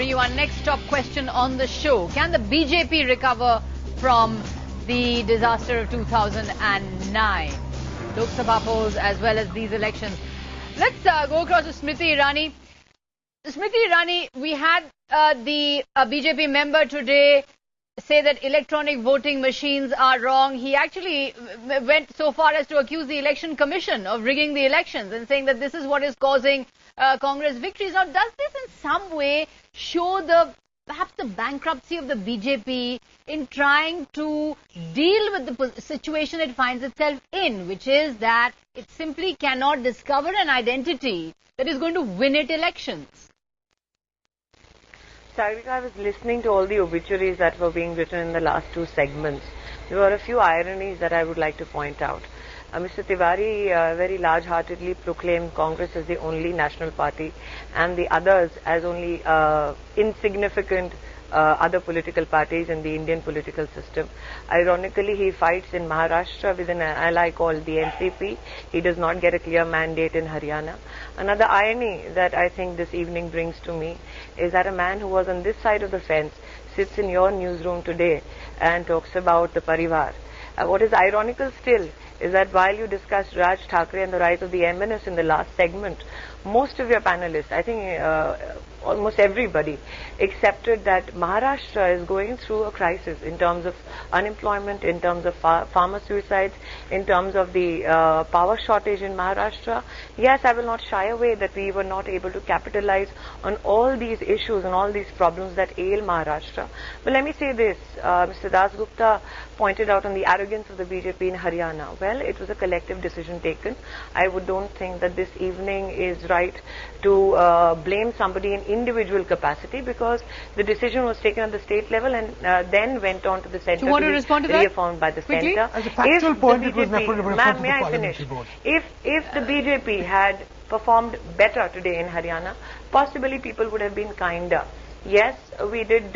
bring you our next top question on the show. Can the BJP recover from the disaster of 2009? Lok Sabha polls as well as these elections. Let's go across to Smriti Irani. Smriti Irani, we had the BJP member today say that electronic voting machines are wrong. He actually went so far as to accuse the Election Commission of rigging the elections and saying that this is what is causing Congress victories. Now, does this in some way show perhaps the bankruptcy of the BJP in trying to deal with the situation it finds itself in, which is that it simply cannot discover an identity that is going to win it elections? Sarika, I was listening to all the obituaries that were being written in the last two segments. There were a few ironies that I would like to point out. Mr. Tewari very large-heartedly proclaimed Congress as the only national party and the others as only insignificant other political parties in the Indian political system. Ironically, he fights in Maharashtra with an ally called the NCP. He does not get a clear mandate in Haryana. Another irony that I think this evening brings to me is that a man who was on this side of the fence sits in your newsroom today and talks about the Parivar. What is ironical still is that while you discussed Raj Thackeray and the rise of the MNS in the last segment, most of your panelists, I think almost everybody, accepted that Maharashtra is going through a crisis in terms of unemployment, in terms of farmer suicides, in terms of the power shortage in Maharashtra. Yes, I will not shy away that we were not able to capitalize on all these issues and all these problems that ail Maharashtra. But let me say this, Mr. Dasgupta pointed out on the arrogance of the BJP in Haryana. Well, it was a collective decision taken. I don't think that this evening is right to blame somebody in individual capacity, because the decision was taken at the state level and then went on to the centre. Do you want to respond to that? Reaffirmed by the centre. As a factual point, it was never ma'am, may I finish? If the BJP had performed better today in Haryana, possibly people would have been kinder. Yes, we did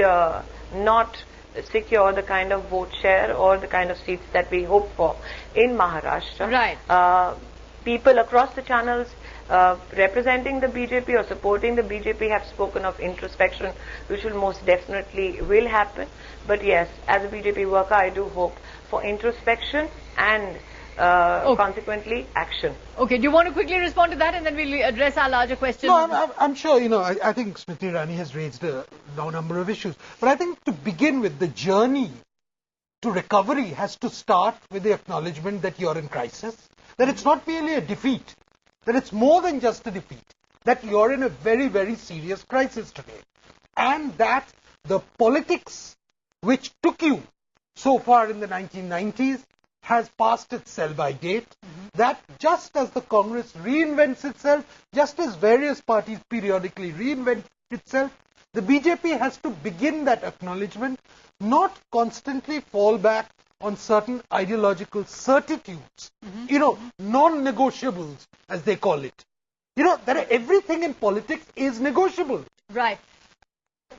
not secure the kind of vote share or the kind of seats that we hoped for in Maharashtra. Right. People across the channels representing the BJP or supporting the BJP have spoken of introspection, which will most definitely will happen. But yes, as a BJP worker, I do hope for introspection and consequently action. Okay, do you want to quickly respond to that and then we'll address our larger question? No, I'm sure, I think Smriti Irani has raised a number of issues. But I think to begin with, the journey to recovery has to start with the acknowledgement that you're in crisis, that it's not merely a defeat, that it's more than just a defeat, that you're in a very, very serious crisis today. And that the politics which took you so far in the 1990s has passed its sell-by date, that just as the Congress reinvents itself, just as various parties periodically reinvent itself, the BJP has to begin that acknowledgement, not constantly fall back on certain ideological certitudes, non-negotiables, as they call it. That everything in politics is negotiable. Right.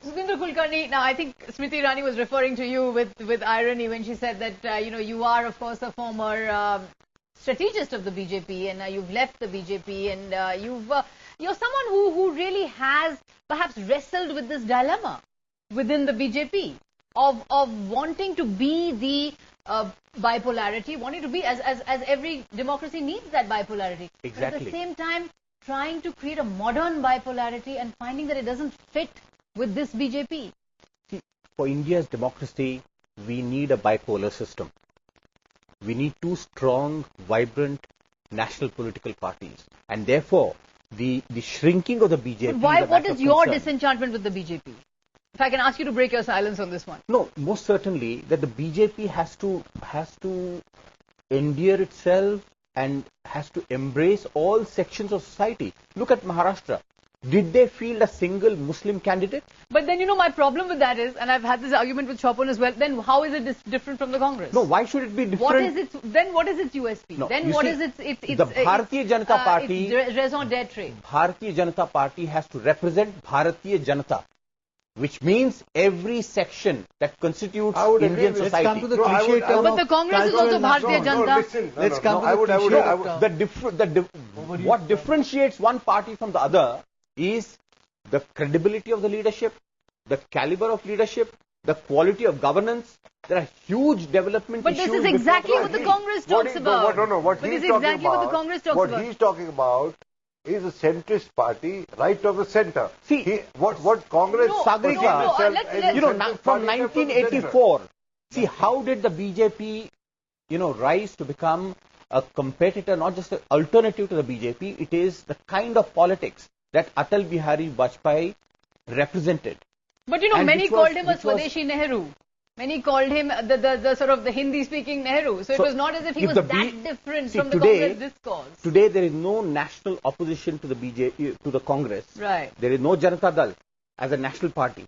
Sudheendra Kulkarni, now I think Smriti Irani was referring to you with irony when she said that, you are of course a former strategist of the BJP and you've left the BJP and you're someone who really has perhaps wrestled with this dilemma within the BJP of wanting to be the bipolarity, wanting to be, as every democracy needs that bipolarity. Exactly. But at the same time, trying to create a modern bipolarity and finding that it doesn't fit with this BJP. See, for India's democracy, we need a bipolar system. We need two strong, vibrant national political parties. And therefore, the shrinking of the BJP... But what is your disenchantment with the BJP? If I can ask you to break your silence on this one. No, most certainly that the BJP has to endure itself and has to embrace all sections of society. Look at Maharashtra. Did they field a single Muslim candidate? But then, my problem with that is, and I've had this argument with Swapan as well, then how is it different from the Congress? No, why should it be different? What is its USP? No, then what see, is its the Bharatiya Janata Party, its raison d'etre? Bharatiya Janata Party has to represent Bharatiya Janata, which means every section that constitutes Indian society. Let's come to the cliche term. But the Congress is also Bharatiya Janata. Let's come to the cliche term. What differentiates one party from the other is the credibility of the leadership, the caliber of leadership, the quality of governance. There are huge development But issues. this is exactly what the Congress talks about. What But he's this is talking exactly about, what the Congress talks about. What he's talking about is a centrist party, right of the centre. See, what Congress... No, Sagrika, from Party 1984, see, how did the BJP, rise to become a competitor, not just an alternative to the BJP? It is the kind of politics that Atal Bihari Vajpayee represented. But And many which was- called him a which was- Swadeshi Nehru. Many called him the sort of the Hindi-speaking Nehru. So it was not as if he was that different from the Congress discourse. Today there is no national opposition to the BJP, to the Congress. Right. There is no Janata Dal as a national party.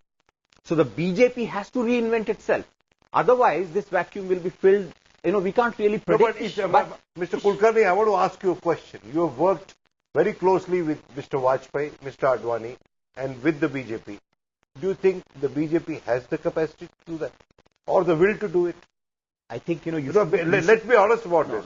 So the BJP has to reinvent itself. Otherwise, this vacuum will be filled. We can't really predict. But Mr. Kulkarni, I want to ask you a question. You have worked very closely with Mr. Vajpayee, Mr. Advani, and with the BJP. Do you think the BJP has the capacity to do that? Or the will to do it? I think, Let's be honest about this.